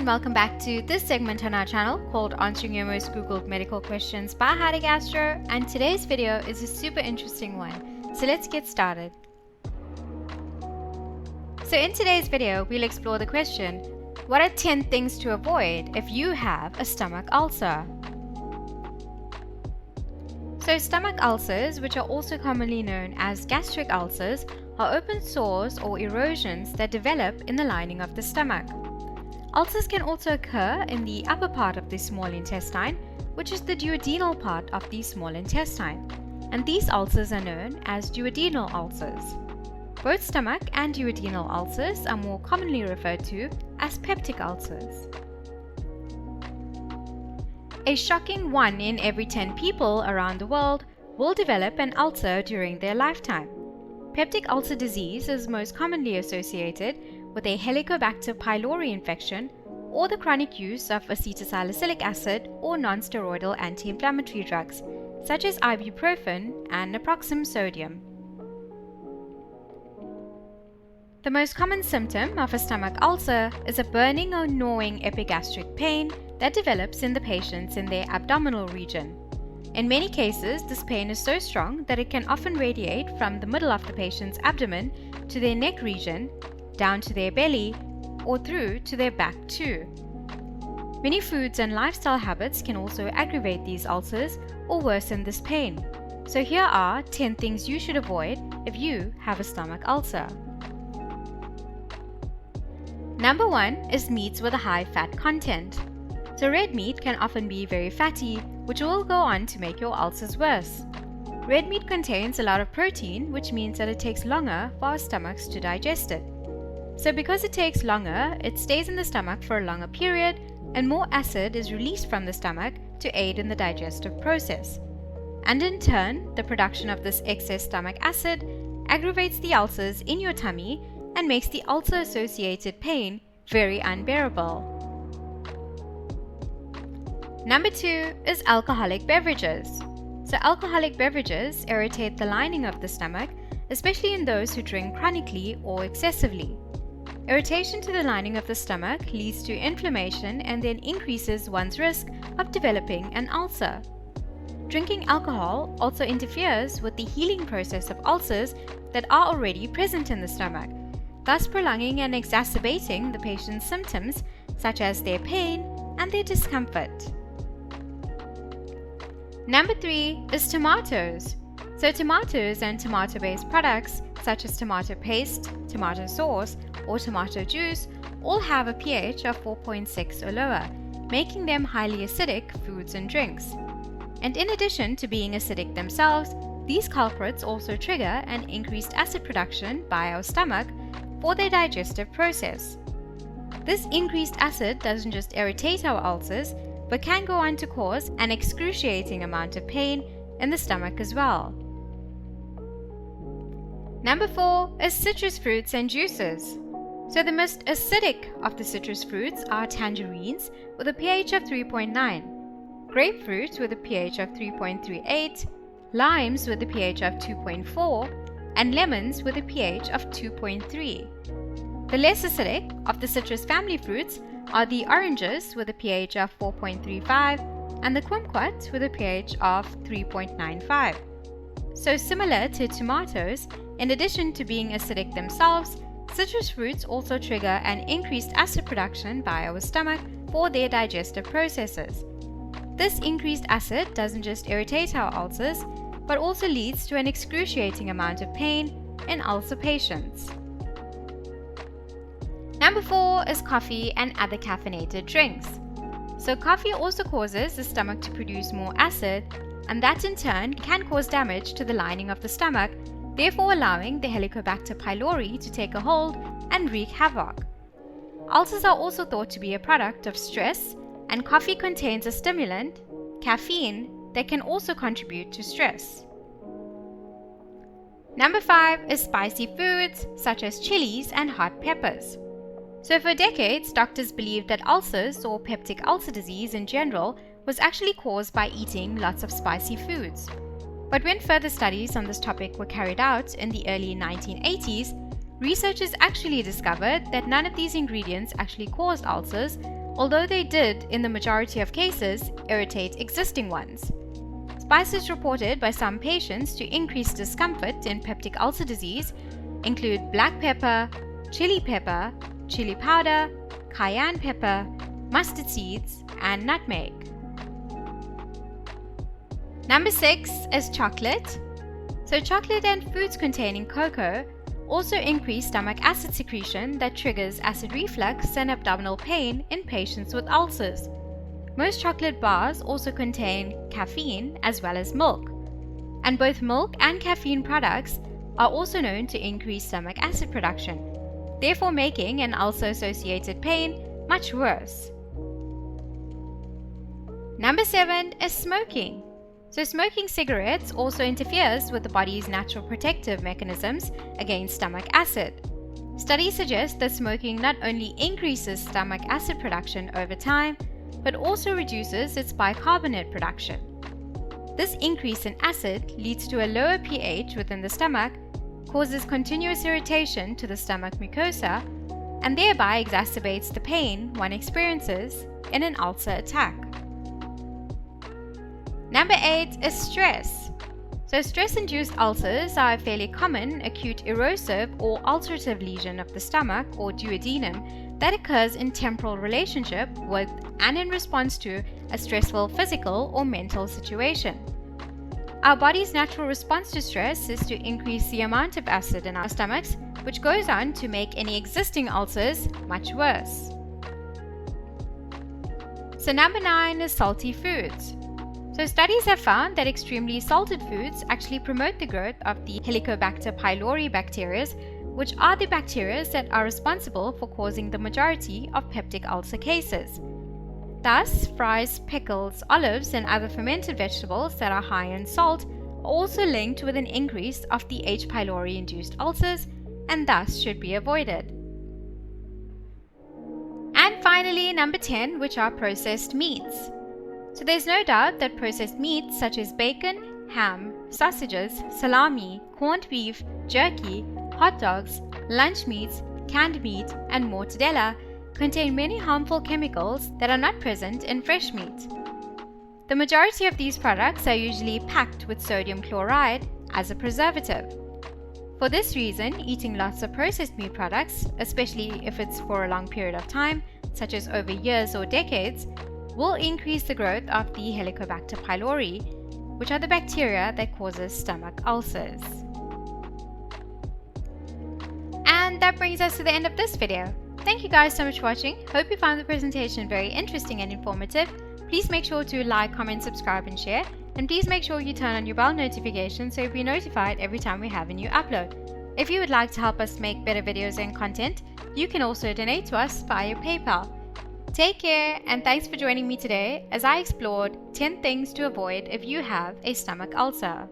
and welcome back to this segment on our channel called Answering Your Most Googled Medical Questions by Heidi Gastro, and today's video is a super interesting one, so let's get started. So in today's video, we'll explore the question, what are 10 things to avoid if you have a stomach ulcer? So stomach ulcers, which are also commonly known as gastric ulcers, are open sores or erosions that develop in the lining of the stomach. Ulcers can also occur in the upper part of the small intestine, which is the duodenal part of the small intestine, and these ulcers are known as duodenal ulcers. Both stomach and duodenal ulcers are more commonly referred to as peptic ulcers. A shocking 1 in every 10 people around the world will develop an ulcer during their lifetime. Peptic ulcer disease is most commonly associated with a Helicobacter pylori infection or the chronic use of acetylsalicylic acid or non-steroidal anti-inflammatory drugs such as ibuprofen and naproxen sodium. The most common symptom of a stomach ulcer is a burning or gnawing epigastric pain that develops in the patients in their abdominal region. In many cases, this pain is so strong that it can often radiate from the middle of the patient's abdomen to their neck region, down to their belly, or through to their back too. Many foods and lifestyle habits can also aggravate these ulcers or worsen this pain. So here are 10 things you should avoid if you have a stomach ulcer. Number 1 is meats with a high fat content. So red meat can often be very fatty, which will go on to make your ulcers worse. Red meat contains a lot of protein, which means that it takes longer for our stomachs to digest it. So because it takes longer, it stays in the stomach for a longer period, and more acid is released from the stomach to aid in the digestive process. And in turn, the production of this excess stomach acid aggravates the ulcers in your tummy and makes the ulcer-associated pain very unbearable. Number 2 is alcoholic beverages. So alcoholic beverages irritate the lining of the stomach, especially in those who drink chronically or excessively. Irritation to the lining of the stomach leads to inflammation and then increases one's risk of developing an ulcer. Drinking alcohol also interferes with the healing process of ulcers that are already present in the stomach, thus prolonging and exacerbating the patient's symptoms such as their pain and their discomfort. Number 3 is tomatoes. So tomatoes and tomato-based products such as tomato paste, tomato sauce, or tomato juice all have a pH of 4.6 or lower, making them highly acidic foods and drinks. And in addition to being acidic themselves, these culprits also trigger an increased acid production by our stomach for their digestive process. This increased acid doesn't just irritate our ulcers, but can go on to cause an excruciating amount of pain in the stomach as well. Number 4 is citrus fruits and juices. So the most acidic of the citrus fruits are tangerines with a pH of 3.9, grapefruit with a pH of 3.38, limes with a pH of 2.4, and lemons with a pH of 2.3. The less acidic of the citrus family fruits are the oranges with a pH of 4.35 and the kumquat with a pH of 3.95. So similar to tomatoes, in addition to being acidic themselves, citrus fruits also trigger an increased acid production by our stomach for their digestive processes. This increased acid doesn't just irritate our ulcers, but also leads to an excruciating amount of pain in ulcer patients. Number 4 is coffee and other caffeinated drinks. So coffee also causes the stomach to produce more acid, and that in turn can cause damage to the lining of the stomach, therefore allowing the Helicobacter pylori to take a hold and wreak havoc. Ulcers are also thought to be a product of stress, and coffee contains a stimulant, caffeine, that can also contribute to stress. Number 5 is spicy foods such as chilies and hot peppers. So for decades, doctors believed that ulcers or peptic ulcer disease in general was actually caused by eating lots of spicy foods. But when further studies on this topic were carried out in the early 1980s, researchers actually discovered that none of these ingredients actually caused ulcers, although they did, in the majority of cases, irritate existing ones. Spices reported by some patients to increase discomfort in peptic ulcer disease include black pepper, chili powder, cayenne pepper, mustard seeds, and nutmeg. Number 6 is chocolate. So chocolate and foods containing cocoa also increase stomach acid secretion that triggers acid reflux and abdominal pain in patients with ulcers. Most chocolate bars also contain caffeine as well as milk, and both milk and caffeine products are also known to increase stomach acid production, therefore making an ulcer-associated pain much worse. Number 7 is smoking. So smoking cigarettes also interferes with the body's natural protective mechanisms against stomach acid. Studies suggest that smoking not only increases stomach acid production over time, but also reduces its bicarbonate production. This increase in acid leads to a lower pH within the stomach, causes continuous irritation to the stomach mucosa, and thereby exacerbates the pain one experiences in an ulcer attack. Number 8 is stress. So stress-induced ulcers are a fairly common acute erosive or ulcerative lesion of the stomach or duodenum that occurs in temporal relationship with and in response to a stressful physical or mental situation. Our body's natural response to stress is to increase the amount of acid in our stomachs, which goes on to make any existing ulcers much worse. So number 9 is salty foods. So studies have found that extremely salted foods actually promote the growth of the Helicobacter pylori bacteria, which are the bacteria that are responsible for causing the majority of peptic ulcer cases. Thus, fries, pickles, olives, and other fermented vegetables that are high in salt are also linked with an increase of the H. pylori-induced ulcers and thus should be avoided. And finally, number 10, which are processed meats. So there's no doubt that processed meats such as bacon, ham, sausages, salami, corned beef, jerky, hot dogs, lunch meats, canned meat, and mortadella contain many harmful chemicals that are not present in fresh meat. The majority of these products are usually packed with sodium chloride as a preservative. For this reason, eating lots of processed meat products, especially if it's for a long period of time, such as over years or decades, will increase the growth of the Helicobacter pylori, which are the bacteria that causes stomach ulcers. And that brings us to the end of this video. Thank you guys so much for watching. Hope you found the presentation very interesting and informative. Please make sure to like, comment, subscribe, and share. And please make sure you turn on your bell notification so you'll be notified every time we have a new upload. If you would like to help us make better videos and content, you can also donate to us via PayPal. Take care, and thanks for joining me today as I explored 10 things to avoid if you have a stomach ulcer.